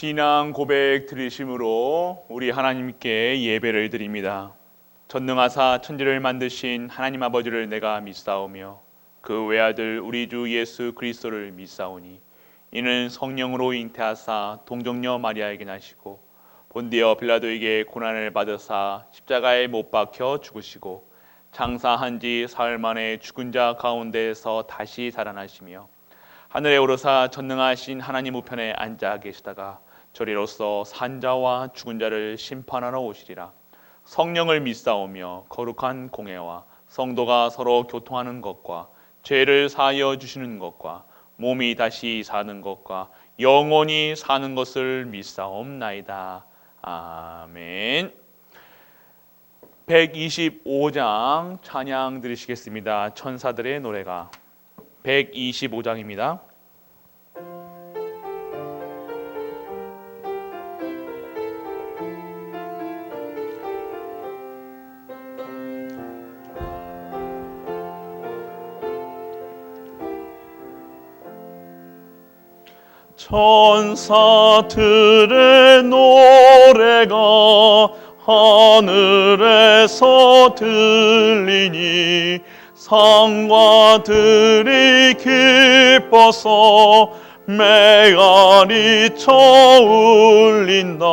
신앙 고백 드리심으로 우리 하나님께 예배를 드립니다. 전능하사 천지를 만드신 하나님 아버지를 내가 믿사오며 그 외아들 우리 주 예수 그리스도를 믿사오니 이는 성령으로 잉태하사 동정녀 마리아에게 나시고 본디어 빌라도에게 고난을 받으사 십자가에 못 박혀 죽으시고 장사한 지 사흘 만에 죽은 자 가운데에서 다시 살아나시며 하늘에 오르사 전능하신 하나님 우편에 앉아 계시다가 저리로서 산자와 죽은 자를 심판하러 오시리라. 성령을 믿사오며 거룩한 공회와 성도가 서로 교통하는 것과 죄를 사하여 주시는 것과 몸이 다시 사는 것과 영원히 사는 것을 믿사옵나이다. 아멘. 125장 찬양 드리시겠습니다. 천사들의 노래가 125장입니다. 천사들의 노래가 하늘에서 들리니 상과들이 기뻐서 메아리 쳐 울린다.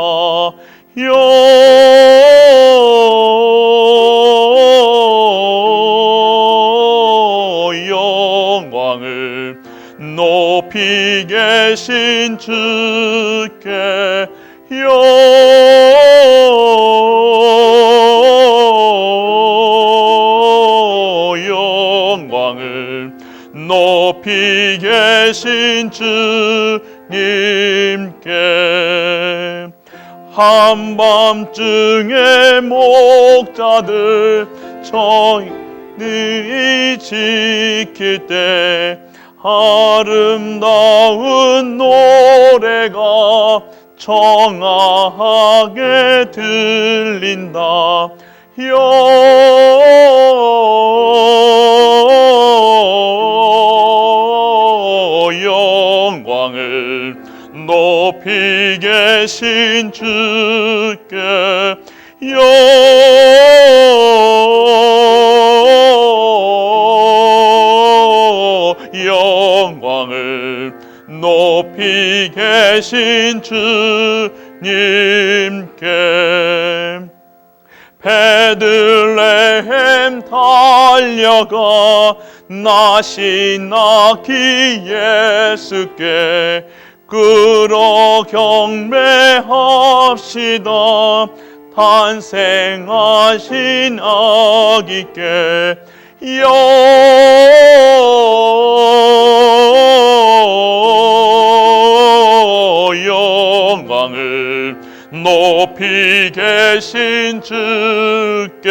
영광을 높이 계신 주께 영광을 높이 계신 주님께 한밤중에 목자들 저희들이 지킬 때 아름다운 노래가 청아하게 들린다. 영광을 높이 계신 주께 영광을 높이 계신 주님께 베들레헴 달려가 나시 낳기 예수께 끌어 경배합시다. 탄생하신 아기께 영광을 높이 계신 주께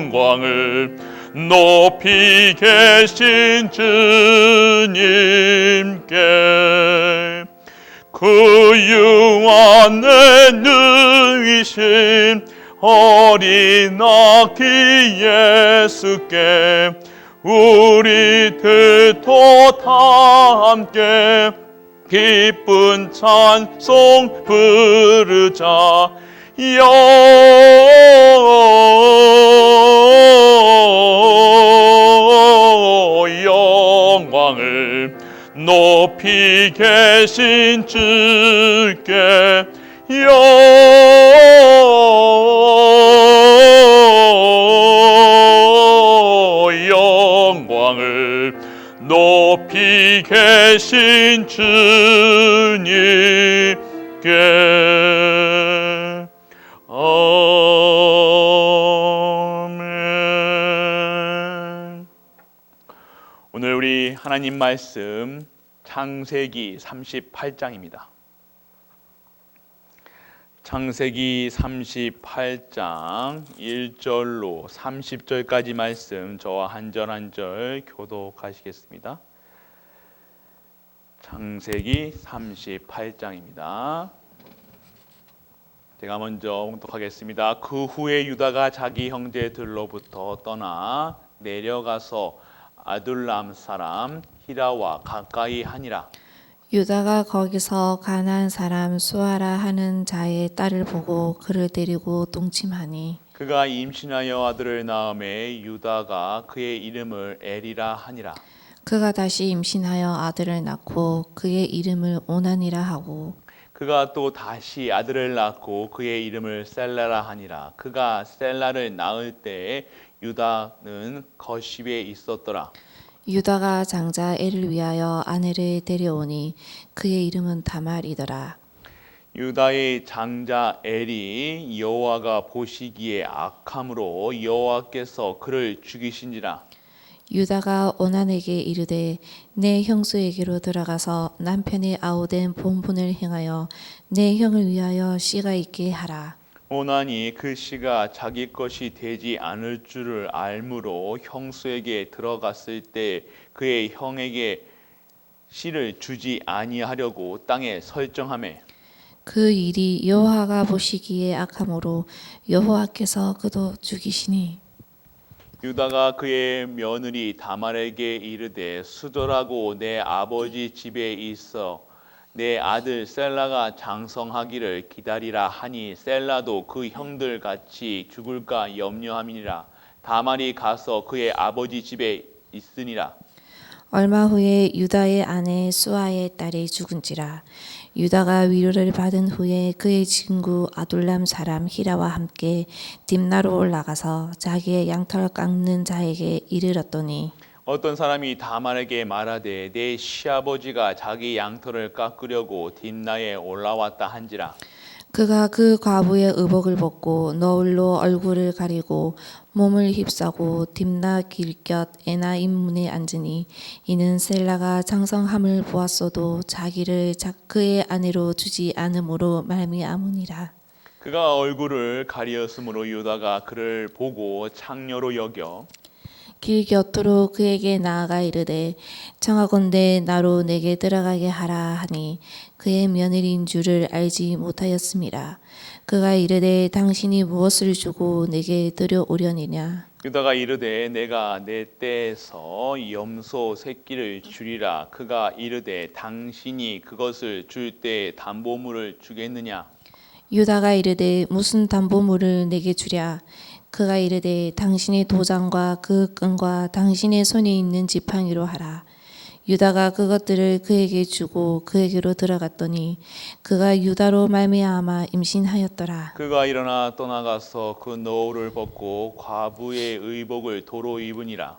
영광을 높이 계신 주님께 그 유한에 누이신 어린 아기 예수께 우리들도 다 함께 기쁜 찬송 부르자. 영광을 높이 계신 주께 영광을 높이 계신 주님께 아멘. 오늘 우리 하나님 말씀 창세기 38장입니다. 창세기 38장 1절로 30절까지 말씀 저와 한 절 한 절 교독하시겠습니다. 창세기 38장입니다. 제가 먼저 봉독하겠습니다. 그 후에 유다가 자기 형제들로부터 떠나 내려가서 아둘람 사람 히라와 가까이 하니라. 유다가 거기서 가나안 사람 수아라 하는 자의 딸을 보고 그를 데리고 동침하니 그가 임신하여 아들을 낳음에 유다가 그의 이름을 에리라 하니라. 그가 다시 임신하여 아들을 낳고 그의 이름을 오난이라 하고 그가 또 다시 아들을 낳고 그의 이름을 셀라라 하니라. 그가 셀라를 낳을 때에 유다는 거십에 있었더라. 유다가 장자 엘을 위하여 아내를 데려오니 그의 이름은 다말이더라. 유다의 장자 엘이 여호와가 보시기에 악함으로 여호와께서 그를 죽이신지라. 유다가 오난에게 이르되 내 형수에게로 들어가서 남편의 아우된 본분을 행하여 내 형을 위하여 씨가 있게 하라. 오난이 그 씨가 자기 것이 되지 않을 줄을 알므로 형수에게 들어갔을 때 그의 형에게 씨를 주지 아니하려고 땅에 설정하매 그 일이 여호와가 보시기에 악함으로 여호와께서 그도 죽이시니 유다가 그의 며느리 다말에게 이르되 수절하고 내 아버지 집에 있어 내 아들 셀라가 장성하기를 기다리라 하니 셀라도 그 형들 같이 죽을까 염려함이니라. 다말이 가서 그의 아버지 집에 있으니라. 얼마 후에 유다의 아내 수아의 딸이 죽은지라. 유다가 위로를 받은 후에 그의 친구 아둘람 사람 히라와 함께 딥나로 올라가서 자기의 양털 깎는 자에게 이르렀더니 어떤 사람이 다말에게 말하되 내 시아버지가 자기 양털을 깎으려고 딥나에 올라왔다 한지라. 그가 그 과부의 의복을 벗고 너울로 얼굴을 가리고 몸을 휩싸고 딥나 길곁 에나임 문에 앉으니 이는 셀라가 장성함을 보았어도 자기를 그의 아내로 주지 않음으로 말미암으니라. 그가 얼굴을 가리었으므로 유다가 그를 보고 창녀로 여겨 길 곁으로 그에게 나아가 이르되 청하건대 나로 내게 들어가게 하라 하니 그의 며느리인 줄을 알지 못하였음이라. 그가 이르되 당신이 무엇을 주고 내게 들여오려니냐. 유다가 이르되 내가 내 떼에서 염소 새끼를 주리라. 그가 이르되 당신이 그것을 줄 때 담보물을 주겠느냐. 유다가 이르되 무슨 담보물을 내게 주랴. 그가 이르되 당신의 도장과 그 끈과 당신의 손에 있는 지팡이로 하라. 유다가 그것들을 그에게 주고 그에게로 들어갔더니 그가 유다로 말미암아 임신하였더라. 그가 일어나 떠나가서 그 너울을 벗고 과부의 의복을 도로 입으니라.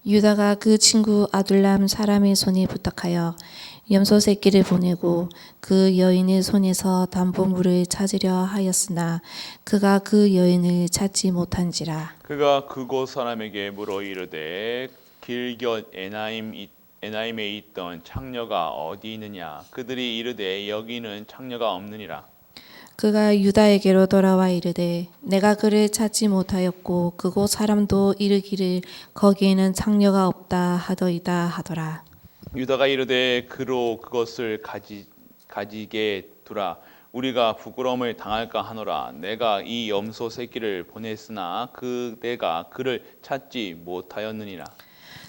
유다가 그 친구 아둘람 사람의 손에 부탁하여 염소 새끼를 보내고 그 여인의 손에서 담보물을 찾으려 하였으나 그가 그 여인을 찾지 못한지라. 그가 그곳 사람에게 물어 이르되 길곁 에나임에 있던 창녀가 어디 있느냐. 그들이 이르되 여기는 창녀가 없느니라. 그가 유다에게로 돌아와 이르되 내가 그를 찾지 못하였고 그곳 사람도 이르기를 거기에는 창녀가 없다 하더이다 하더라. 유다가 이르되 그로 그것을 가지게 두라. 우리가 부끄러움을 당할까 하노라. 내가 이 염소 새끼를 보냈으나 내가 그를 찾지 못하였느니라.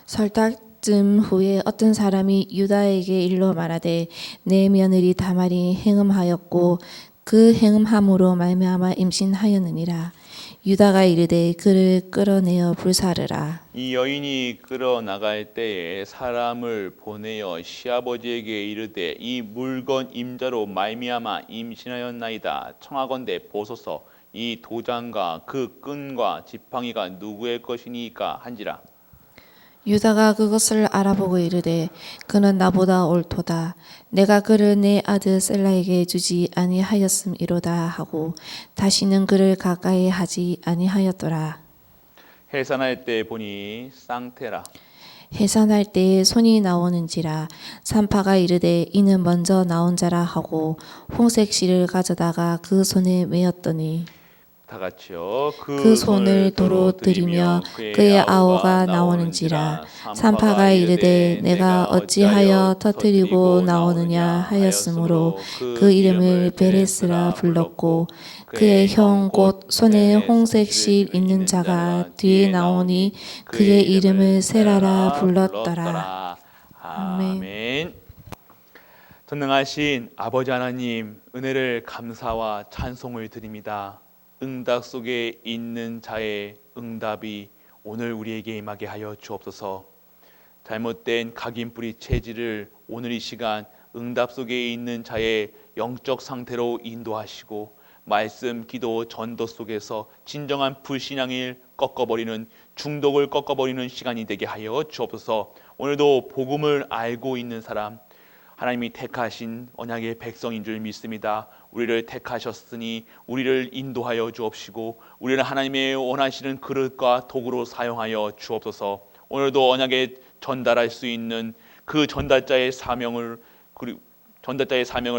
설달쯤 후에 어떤 사람이 유다에게 일러 말하되 내 며느리 다말이 행음하였고 그 행음함으로 말미암아 임신하였느니라. 유다가 이르되 그를 끌어내어 불사르라. 이 여인이 끌어나갈 때에 사람을 보내어 시아버지에게 이르되 이 물건 임자로 말미암아 임신하였나이다. 청하건대 보소서. 이 도장과 그 끈과 지팡이가 누구의 것이니까 한지라. 유다가 그것을 알아보고 이르되 그는 나보다 옳도다. 내가 그를 내 아들 셀라에게 주지 아니하였음이로다 하고 다시는 그를 가까이 하지 아니하였더라. 해산할 때 보니 쌍태라. 해산할 때에 손이 나오는지라 산파가 이르되 이는 먼저 나온 자라 하고 홍색 실을 가져다가 그 손에 메었더니 다 같이요. 그 손을 도로 들이며 그의 아우가 나오는지라. 산파가 이르되 내가 어찌하여 터뜨리고 나오느냐 하였으므로 그 이름을 베레스라 불렀고, 그의 형 곧 손에 홍색실 있는 자가 뒤에 나오니 그의 이름을 세라라 불렀더라. 아멘. 전능하신 아버지 하나님, 은혜를 감사와 찬송을 드립니다. 응답 속에 있는 자의 응답이 오늘 우리에게 임하게 하여 주옵소서. 잘못된 각인뿌리 체질을 오늘 이 시간 응답 속에 있는 자의 영적 상태로 인도하시고, 말씀, 기도, 전도 속에서 진정한 불신앙을 꺾어버리는, 중독을 꺾어버리는 시간이 되게 하여 주옵소서. 오늘도 복음을 알고 있는 사람, 하나님이 택하신 언약의 백성인 줄 믿습니다. 우리를 택하셨으니 우리를 인도하여 주옵시고, 우리를 하나님의 원하시는 그릇과 도구로 사용하여 주옵소서. 오늘도 언약에 전달할 수 있는 그 전달자의 사명을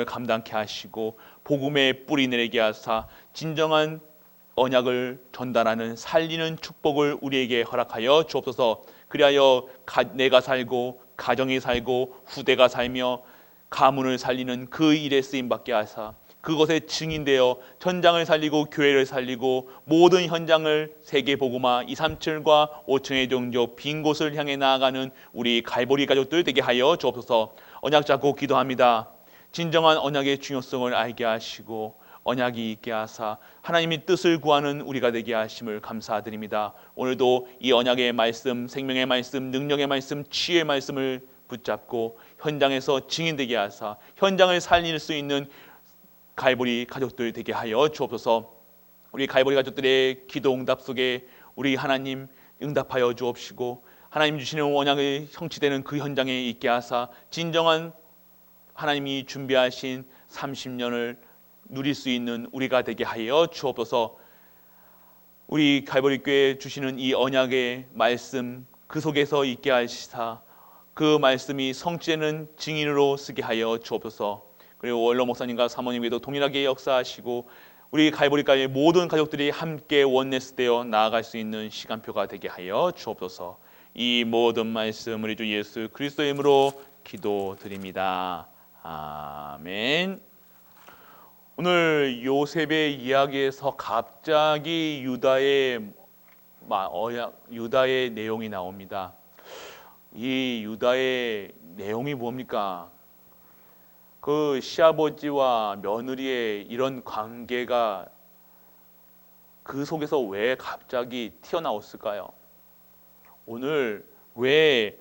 감당케 하시고, 복음의 뿌리 내리게 하사 진정한 언약을 전달하는 살리는 축복을 우리에게 허락하여 주옵소서. 그리하여 내가 살고 가정이 살고 후대가 살며 가문을 살리는 그 일에 쓰임받게 하사 그것에 증인되어 현장을 살리고 교회를 살리고 모든 현장을 세계복음화 2, 3층과 5층의 종족 빈 곳을 향해 나아가는 우리 갈보리 가족들 되게 하여 주옵소서. 언약 잡고 기도합니다. 진정한 언약의 중요성을 알게 하시고 언약이 있게 하사 하나님의 뜻을 구하는 우리가 되게 하심을 감사드립니다. 오늘도 이 언약의 말씀, 생명의 말씀, 능력의 말씀, 치유의 말씀을 붙잡고 현장에서 증인되게 하사 현장을 살릴 수 있는 갈보리 가족들 되게 하여 주옵소서. 우리 갈보리 가족들의 기도 응답 속에 우리 하나님 응답하여 주옵시고, 하나님 주시는 언약의 성취되는 그 현장에 있게 하사 진정한 하나님이 준비하신 30년을 누릴 수 있는 우리가 되게 하여 주옵소서. 우리 갈보리 교회 주시는 이 언약의 말씀 그 속에서 있게 하시사 그 말씀이 성취되는 증인으로 쓰게 하여 주옵소서. 그리고 원로 목사님과 사모님께도 동일하게 역사하시고 우리 갈보리가의 모든 가족들이 함께 원네스되어 나아갈 수 있는 시간표가 되게 하여 주옵소서. 이 모든 말씀 우리 주 예수 그리스도의 이름으로 기도드립니다. 아멘. 오늘 요셉의 이야기에서 갑자기 유다의 내용이 나옵니다. 이 유다의 내용이 뭡니까? 그 시아버지와 며느리의 이런 관계가 그 속에서 왜 갑자기 튀어나왔을까요? 오늘 왜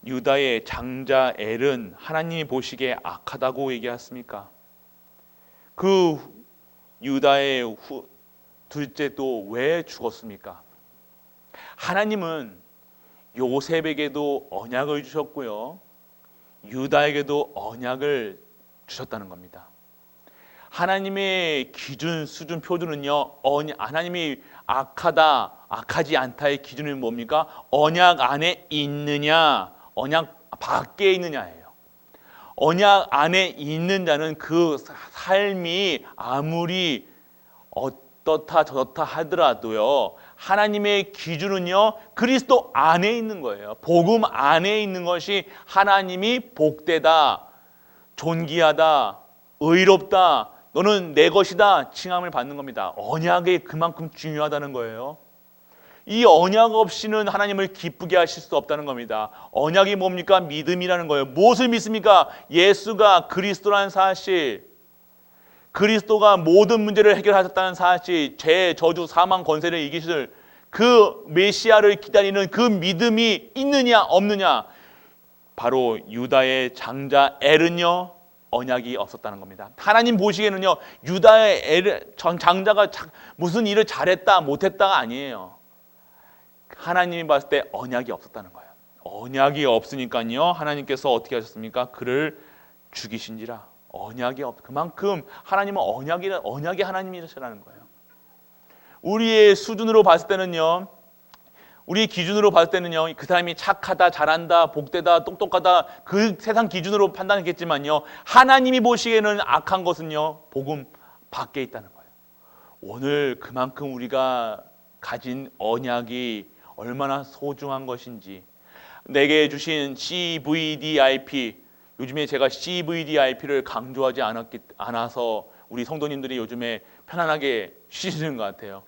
유다의 장자 엘은 하나님이 보시기에 악하다고 얘기했습니까? 그 유다의 둘째도 왜 죽었습니까? 하나님은 요셉에게도 언약을 주셨고요, 유다에게도 언약을 주셨다는 겁니다. 하나님의 기준, 수준, 표준은요, 하나님이 악하다, 악하지 않다의 기준은 뭡니까? 언약 안에 있느냐, 언약 밖에 있느냐예요. 언약 안에 있는 자는 그 삶이 아무리 어떻다 저렇다 하더라도요, 하나님의 기준은요 그리스도 안에 있는 거예요. 복음 안에 있는 것이 하나님이 복되다, 존귀하다, 의롭다, 너는 내 것이다 칭함을 받는 겁니다. 언약이 그만큼 중요하다는 거예요. 이 언약 없이는 하나님을 기쁘게 하실 수 없다는 겁니다. 언약이 뭡니까? 믿음이라는 거예요. 무엇을 믿습니까? 예수가 그리스도라는 사실, 그리스도가 모든 문제를 해결하셨다는 사실, 죄, 저주, 사망, 권세를 이기실 그 메시아를 기다리는 그 믿음이 있느냐 없느냐. 바로 유다의 장자 엘은요 언약이 없었다는 겁니다. 하나님 보시기에는요 유다의 장자가 무슨 일을 잘했다 못했다가 아니에요. 하나님이 봤을 때 언약이 없었다는 거예요. 언약이 없으니까요 하나님께서 어떻게 하셨습니까? 그를 죽이신지라. 언약이 그만큼 하나님은 언약의 하나님이시라는 거예요. 우리의 수준으로 봤을 때는요, 우리 기준으로 봤을 때는요, 그 사람이 착하다, 잘한다, 복되다, 똑똑하다, 그 세상 기준으로 판단했겠지만요, 하나님이 보시기에는 악한 것은요 복음 밖에 있다는 거예요. 오늘 그만큼 우리가 가진 언약이 얼마나 소중한 것인지, 내게 주신 CVDIP, 요즘에 제가 CVDIP를 강조하지 않아서 우리 성도님들이 요즘에 편안하게 쉬시는 것 같아요.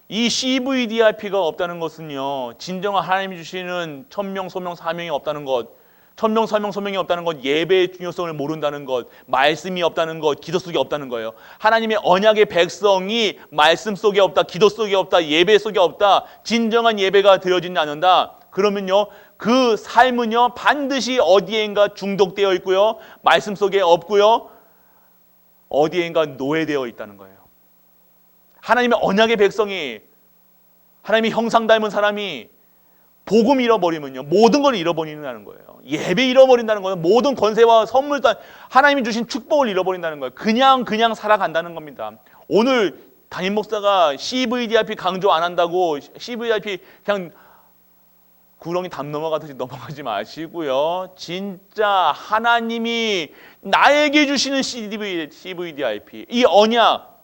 이 CVDIP가 없다는 것은요, 진정한 하나님이 주시는 천명, 소명, 사명이 없다는 것, 천명, 사명, 소명이 없다는 것, 예배의 중요성을 모른다는 것, 말씀이 없다는 것, 기도 속에 없다는 거예요. 하나님의 언약의 백성이 말씀 속에 없다, 기도 속에 없다, 예배 속에 없다, 진정한 예배가 되어지지 않는다. 그러면요, 그 삶은요, 반드시 어디엔가 중독되어 있고요, 말씀 속에 없고요, 어디엔가 노예되어 있다는 거예요. 하나님의 언약의 백성이, 하나님의 형상 닮은 사람이 복음 잃어버리면요, 모든 걸 잃어버린다는 거예요. 예배 잃어버린다는 거예요. 모든 권세와 선물, 하나님이 주신 축복을 잃어버린다는 거예요. 그냥 살아간다는 겁니다. 오늘 담임 목사가 CVDIP 강조 안 한다고 CVDIP 그냥 구렁이 담 넘어가듯이 넘어가지 마시고요. 진짜 하나님이 나에게 주시는 CVDIP, 이 언약,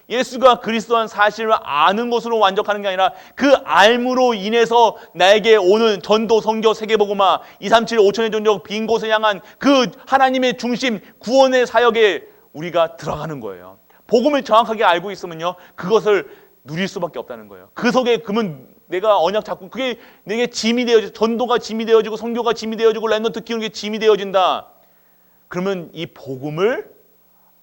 예수가 그리스도한 사실을 아는 것으로 만족하는 게 아니라 그 알므로 인해서 나에게 오는 전도, 선교, 세계복음화, 237 5천의 전적, 빈 곳을 향한 그 하나님의 중심, 구원의 사역에 우리가 들어가는 거예요. 복음을 정확하게 알고 있으면요, 그것을 누릴 수밖에 없다는 거예요. 그 속에 그러면 내가 언약 잡고 그게 내게 짐이 되어지고, 전도가 짐이 되어지고, 선교가 짐이 되어지고, 랩런트 키우는 게 짐이 되어진다. 그러면 이 복음을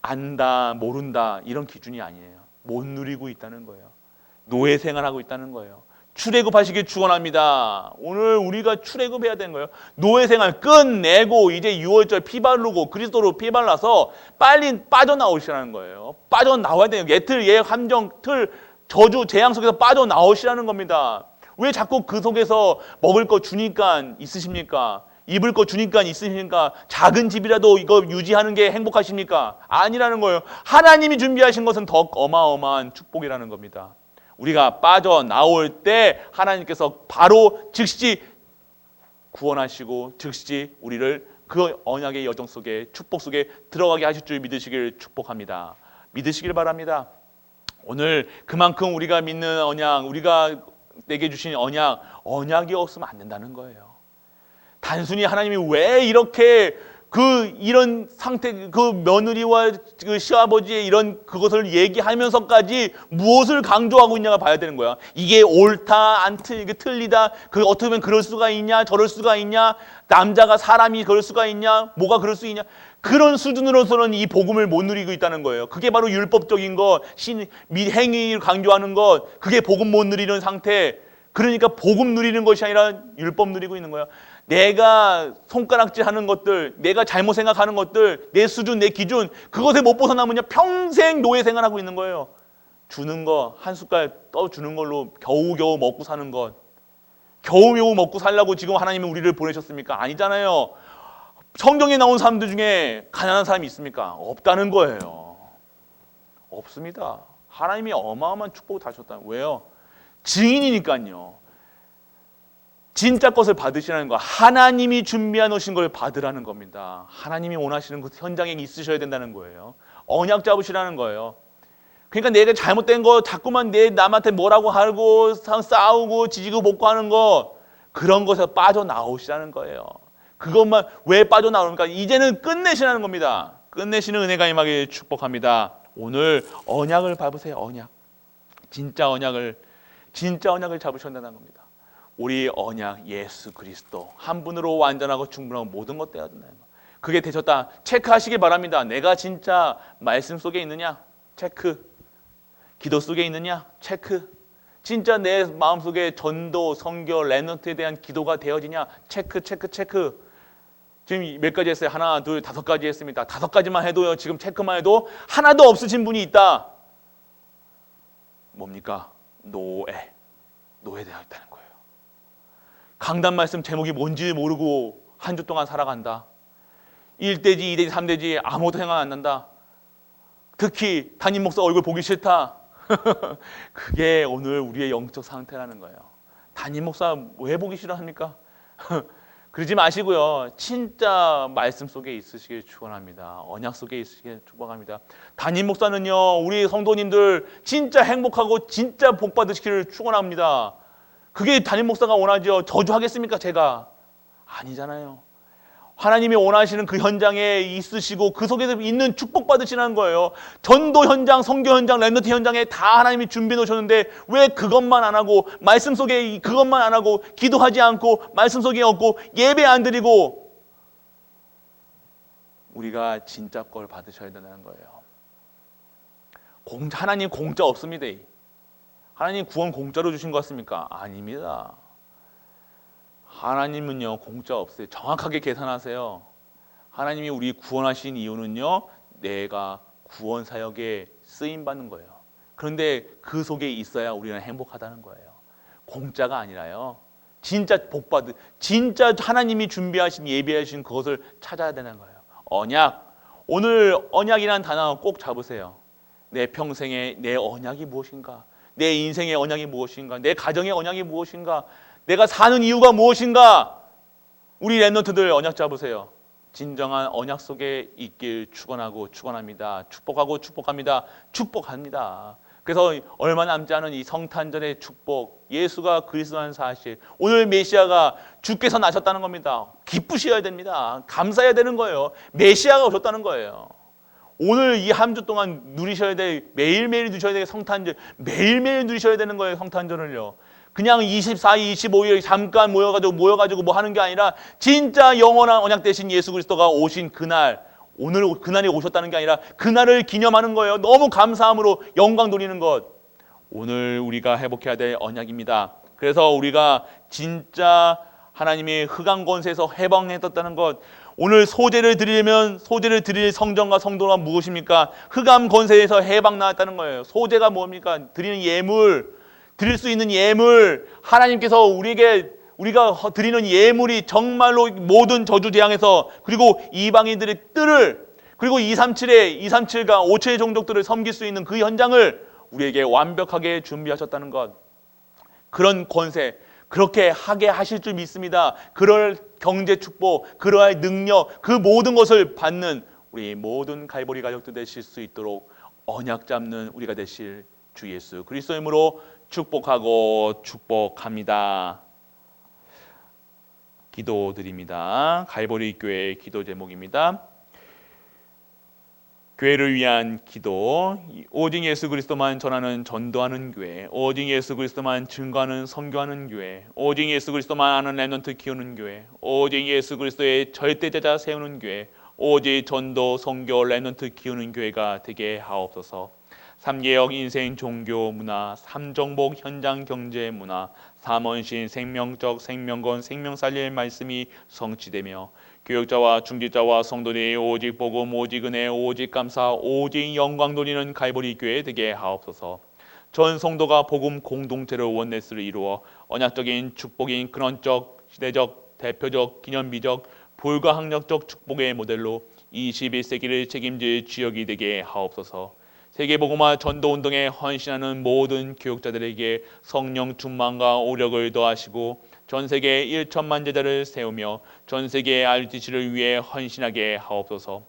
안다, 모른다, 이런 기준이 아니에요. 못 누리고 있다는 거예요. 노예 생활하고 있다는 거예요. 출애굽하시길 축원합니다. 오늘 우리가 출애굽해야 되는 거예요. 노예 생활 끝내고 이제 6월절 피 바르고 그리스도로 피 발라서 빨리 빠져나오시라는 거예요. 빠져나와야 돼요. 예틀, 예, 함정, 틀, 저주, 재앙 속에서 빠져나오시라는 겁니다. 왜 자꾸 그 속에서 먹을 거 주니까 있으십니까? 입을 거 주니까 있으십니까? 작은 집이라도 이거 유지하는 게 행복하십니까? 아니라는 거예요. 하나님이 준비하신 것은 더 어마어마한 축복이라는 겁니다. 우리가 빠져나올 때 하나님께서 바로 즉시 구원하시고 즉시 우리를 그 언약의 여정 속에, 축복 속에 들어가게 하실 줄 믿으시길 축복합니다. 믿으시길 바랍니다. 오늘 그만큼 우리가 믿는 언약, 우리가 내게 주신 언약이 없으면 안 된다는 거예요. 단순히 하나님이 왜 이렇게 이런 상태, 그 며느리와 그 시아버지의 이런 그것을 얘기하면서까지 무엇을 강조하고 있냐가 봐야 되는 거야. 이게 옳다, 이게 틀리다, 그 어떻게 보면 그럴 수가 있냐, 저럴 수가 있냐, 남자가 사람이 그럴 수가 있냐, 뭐가 그럴 수 있냐. 그런 수준으로서는 이 복음을 못 누리고 있다는 거예요. 그게 바로 율법적인 것, 행위를 강조하는 것, 그게 복음 못 누리는 상태. 그러니까 복음 누리는 것이 아니라 율법 누리고 있는 거야. 내가 손가락질 하는 것들, 내가 잘못 생각하는 것들, 내 수준, 내 기준, 그것에 못 벗어나면요, 평생 노예 생활하고 있는 거예요. 주는 거, 한 숟갈 떠주는 걸로 겨우겨우 먹고 사는 것. 겨우겨우 먹고 살라고 지금 하나님이 우리를 보내셨습니까? 아니잖아요. 성경에 나온 사람들 중에 가난한 사람이 있습니까? 없다는 거예요. 없습니다. 하나님이 어마어마한 축복을 다셨다. 왜요? 증인이니까요. 진짜 것을 받으시라는 거, 하나님이 준비해 놓으신 걸 받으라는 겁니다. 하나님이 원하시는 그 현장에 있으셔야 된다는 거예요. 언약 잡으시라는 거예요. 그러니까 내가 잘못된 거 자꾸만 남한테 뭐라고 하고 싸우고 지지고 볶고 하는 거, 그런 것에서 빠져나오시라는 거예요. 그것만 왜 빠져나오니까 이제는 끝내시라는 겁니다. 끝내시는 은혜가 임하게 축복합니다. 오늘 언약을 밟으세요. 언약. 진짜 언약을 잡으셔야 된다는 겁니다. 우리 언약 예수 그리스도 한 분으로 완전하고 충분하고 모든 것 되어야 된다는 거. 그게 되셨다. 체크하시기 바랍니다. 내가 진짜 말씀 속에 있느냐? 체크. 기도 속에 있느냐? 체크. 진짜 내 마음속에 전도, 선교, 랩런트에 대한 기도가 되어지냐? 체크. 지금 몇 가지 했어요? 하나, 둘, 5가지 했습니다. 5가지만 해도요, 지금 체크만 해도 하나도 없으신 분이 있다. 뭡니까? 노예되어 있다는 거예요. 강단 말씀 제목이 뭔지 모르고 한 주 동안 살아간다. 1대지, 2대지, 3대지 아무것도 생각 안 난다. 특히 담임 목사 얼굴 보기 싫다. 그게 오늘 우리의 영적 상태라는 거예요. 담임 목사 왜 보기 싫어합니까? 그러지 마시고요. 진짜 말씀 속에 있으시길 축원합니다. 언약 속에 있으시길 축복합니다. 담임 목사는요, 우리 성도님들 진짜 행복하고 진짜 복 받으시기를 축원합니다. 그게 담임 목사가 원하죠. 저주하겠습니까, 제가? 아니잖아요. 하나님이 원하시는 그 현장에 있으시고 그 속에서 있는 축복 받으시는 거예요. 전도 현장, 선교 현장, 렘넌트 현장에 다 하나님이 준비해 놓으셨는데 왜 그것만 안 하고 말씀 속에 그것만 안 하고 기도하지 않고 말씀 속에 없고 예배 안 드리고 우리가 진짜 걸 받으셔야 되는 거예요. 하나님 공짜 없습니다. 하나님 구원 공짜로 주신 것 같습니까? 아닙니다. 하나님은요 공짜 없어요. 정확하게 계산하세요. 하나님이 우리 구원하신 이유는요 내가 구원 사역에 쓰임 받는 거예요. 그런데 그 속에 있어야 우리는 행복하다는 거예요. 공짜가 아니라요. 진짜 복 받은 진짜 하나님이 준비하신 예비하신 그것을 찾아야 되는 거예요. 언약. 오늘 언약이라는 단어 꼭 잡으세요. 내 평생에 내 언약이 무엇인가? 내 인생의 언약이 무엇인가? 내 가정의 언약이 무엇인가? 내가 사는 이유가 무엇인가? 우리 렘넌트들 언약 잡으세요. 진정한 언약 속에 있길 축원하고 축원합니다. 축복하고 축복합니다. 축복합니다. 그래서 얼마 남지 않은 이 성탄절의 축복, 예수가 그리스도라는 사실, 오늘 메시아가 주께서 나셨다는 겁니다. 기쁘셔야 됩니다. 감사해야 되는 거예요. 메시아가 오셨다는 거예요. 오늘 이 한 주 동안 누리셔야 될, 매일매일 누리셔야 될 성탄절, 매일매일 누리셔야 되는 거예요. 성탄절을요. 그냥 24일, 25일 잠깐 모여가지고 뭐 하는 게 아니라 진짜 영원한 언약 되신 예수 그리스도가 오신 그날, 오늘 그날이 오셨다는 게 아니라 그날을 기념하는 거예요. 너무 감사함으로 영광 돌리는 것. 오늘 우리가 회복해야 될 언약입니다. 그래서 우리가 진짜 하나님의 흑암 권세에서 해방했었다는 것. 오늘 소제를 드릴 성전과 성도가 무엇입니까? 흑암 권세에서 해방 나왔다는 거예요. 소제가 뭡니까? 드리는 예물, 드릴 수 있는 예물. 하나님께서 우리가 드리는 예물이 정말로 모든 저주 재앙에서, 그리고 이방인들의 뜰을, 그리고 237과 5천의 종족들을 섬길 수 있는 그 현장을 우리에게 완벽하게 준비하셨다는 것. 그런 권세, 그렇게 하게 하실 줄 믿습니다. 그럴 경제 축복, 그러할 능력, 그 모든 것을 받는 우리 모든 갈보리 가족들 되실 수 있도록 언약 잡는 우리가 되실 주 예수 그리스도의 이름으로 축복하고 축복합니다. 기도드립니다. 갈보리 교회 기도 제목입니다. 교회를 위한 기도, 오직 예수 그리스도만 전하는 전도하는 교회, 오직 예수 그리스도만 증거하는 선교하는 교회, 오직 예수 그리스도만 아는 렘넌트 키우는 교회, 오직 예수 그리스도의 절대 제자 세우는 교회, 오직 전도 선교 렘넌트 키우는 교회가 되게 하옵소서. 3개역 인생 종교 문화, 3정복 현장 경제 문화, 3원신 생명적 생명건 생명 살릴 말씀이 성취되며 교육자와 중직자와 성도들이 오직 복음, 오직 은혜, 오직 감사, 오직 영광 돌리는 갈보리 교회 되게 하옵소서. 전 성도가 복음 공동체로 원네스를 이루어 언약적인 축복인 근원적, 시대적, 대표적, 기념비적, 불가항력적 축복의 모델로 21세기를 책임질 주역이 되게 하옵소서. 세계복음화 전도운동에 헌신하는 모든 교육자들에게 성령 충만과 오력을 더하시고 전세계 1천만 제자를 세우며 전세계 RUTC를 위해 헌신하게 하옵소서.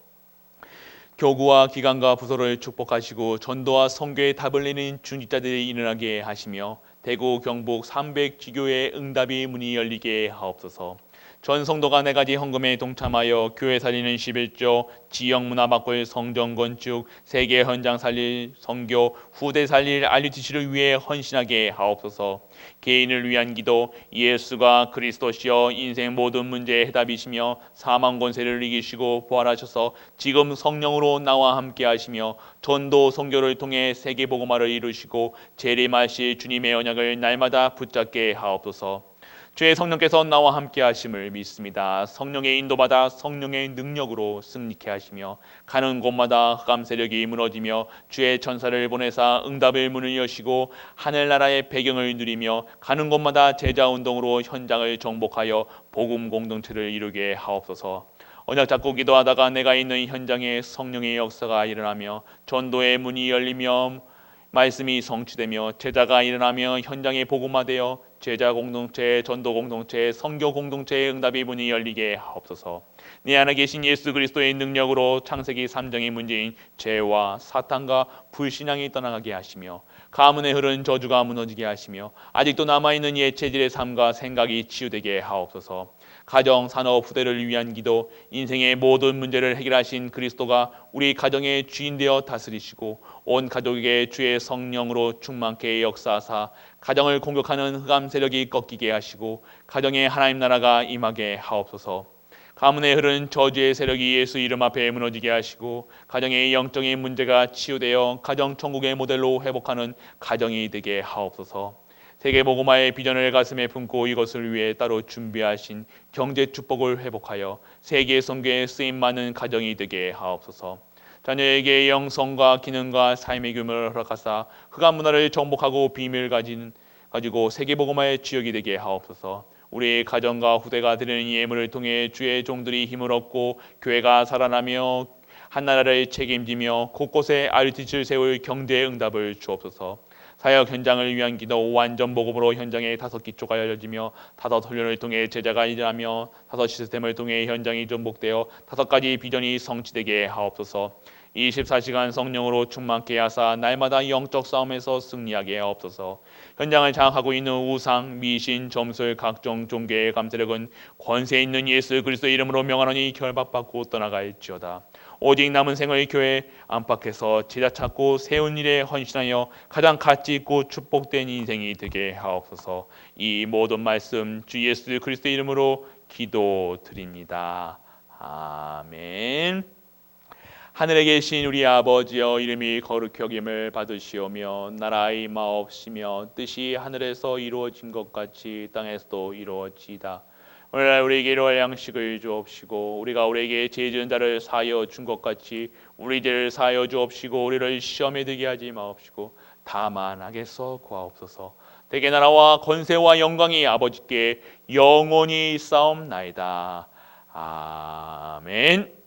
교구와 기관과 부서를 축복하시고 전도와 선교에 답을 내는 중직자들이 일어나게 하시며 대구 경북 300지교의 응답이 문이 열리게 하옵소서. 전 성도가 4가지 헌금에 동참하여 교회 살리는 11조, 지역문화 바꿀 성전 건축, 세계 현장 살릴 선교, 후대 살릴 RUTC를 위해 헌신하게 하옵소서. 개인을 위한 기도, 예수가 그리스도시여 인생 모든 문제의 해답이시며 사망 권세를 이기시고 부활하셔서 지금 성령으로 나와 함께 하시며 전도 선교를 통해 세계 복음화를 이루시고 재림하실 주님의 언약을 날마다 붙잡게 하옵소서. 주의 성령께서 나와 함께 하심을 믿습니다. 성령의 인도받아 성령의 능력으로 승리케 하시며 가는 곳마다 흑암 세력이 무너지며 주의 천사를 보내사 응답의 문을 여시고 하늘나라의 배경을 누리며 가는 곳마다 제자운동으로 현장을 정복하여 복음 공동체를 이루게 하옵소서. 언약 잡고 기도하다가 내가 있는 현장에 성령의 역사가 일어나며 전도의 문이 열리며 말씀이 성취되며 제자가 일어나며 현장에 복음화되어 제자 공동체, 전도 공동체, 선교 공동체의 응답의 문이 열리게 하옵소서. 내 안에 계신 예수 그리스도의 능력으로 창세기 3장의 문제인 죄와 사탄과 불신앙이 떠나가게 하시며 가문에 흐른 저주가 무너지게 하시며 아직도 남아있는 옛 체질의 삶과 생각이 치유되게 하옵소서. 가정, 산업, 후대를 위한 기도, 인생의 모든 문제를 해결하신 그리스도가 우리 가정의 주인 되어 다스리시고 온 가족에게 주의 성령으로 충만케 역사하사 가정을 공격하는 흑암 세력이 꺾이게 하시고 가정에 하나님 나라가 임하게 하옵소서. 가문에 흐른 저주의 세력이 예수 이름 앞에 무너지게 하시고 가정의 영적인 문제가 치유되어 가정 천국의 모델로 회복하는 가정이 되게 하옵소서. 세계복음화의 비전을 가슴에 품고 이것을 위해 따로 준비하신 경제 축복을 회복하여 세계 선교에 쓰임 많은 가정이 되게 하옵소서. 자녀에게 영성과 기능과 삶의 규모를 허락하사 흑암 문화를 정복하고 비밀 가지고 세계복음화의 주역이 되게 하옵소서. 우리 가정과 후대가 드리는 예물을 통해 주의 종들이 힘을 얻고 교회가 살아나며 한 나라를 책임지며 곳곳에 RTC를 세울 경제의 응답을 주옵소서. 사역 현장을 위한 기도 완전 복음으로 현장에 5기초가 열려지며 5훈련을 통해 제자가 일하며 5시스템을 통해 현장이 전복되어 5가지 비전이 성취되게 하옵소서. 24시간 성령으로 충만케 하사 날마다 영적 싸움에서 승리하게 하옵소서. 현장을 장악하고 있는 우상, 미신, 점술, 각종 종교의 감세력은 권세 있는 예수 그리스도의 이름으로 명하노니 결박받고 떠나갈지어다. 오직 남은 생을 교회 안팎에서 제자 찾고 세운 일에 헌신하여 가장 가치 있고 축복된 인생이 되게 하옵소서. 이 모든 말씀 주 예수 그리스도의 이름으로 기도드립니다. 아멘. 하늘에 계신 우리 아버지여, 이름이 거룩히 여김을 받으시오며 나라의 마옵시며 뜻이 하늘에서 이루어진 것 같이 땅에서도 이루어지이다. 오늘날 우리에게 일용할 양식을 주옵시고 우리가 우리에게 죄 지은 자를 사하여 준 것 같이 우리 죄를 사하여 주옵시고 우리를 시험에 들게 하지 마옵시고 다만 악에서 구하옵소서. 대개 나라와 권세와 영광이 아버지께 영원히 있사옵나이다. 아멘.